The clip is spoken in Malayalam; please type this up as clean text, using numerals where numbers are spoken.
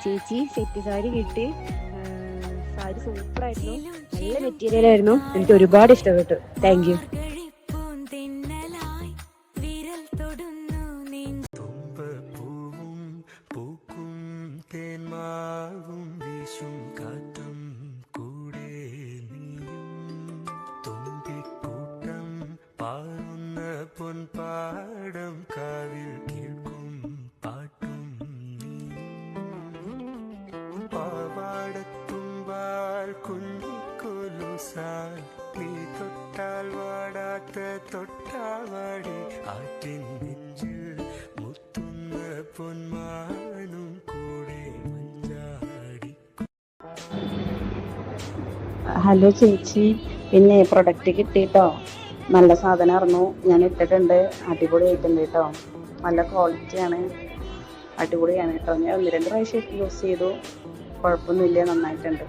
ചേച്ചി സെറ്റ് സാരി കിട്ടി. സാരി സൂപ്പറായിരുന്നു, നല്ല മെറ്റീരിയൽ ആയിരുന്നു, എനിക്ക് ഒരുപാട് ഇഷ്ടപ്പെട്ടു. Thank you. പൊൻപാടം കാവിൽ കേൾക്കും പാട്ടും പാവാടത്തുമ്പാൽ കുഞ്ഞിക്കൊലുസാൽ നീ തൊട്ടാൽ വാടാത്ത തൊട്ടാവാടി ആറ്റിൻ നെഞ്ചിൽ മുത്തുന്ന പൊന്മാനും കൂടെ മഞ്ചാടി. ഹലോ ചേച്ചി, പിന്നെ പ്രൊഡക്റ്റ് കിട്ടിട്ടോ. നല്ല സാധനമായിരുന്നു, ഞാൻ ഇട്ടിട്ടുണ്ട്. അടിപൊളിയായിട്ടുണ്ട് കേട്ടോ, നല്ല ക്വാളിറ്റിയാണ്, അടിപൊളിയാണ് കേട്ടോ. ഞാൻ 1-2 പ്രാവശ്യം യൂസ് ചെയ്തു, കുഴപ്പമൊന്നുമില്ല, നന്നായിട്ടുണ്ട്.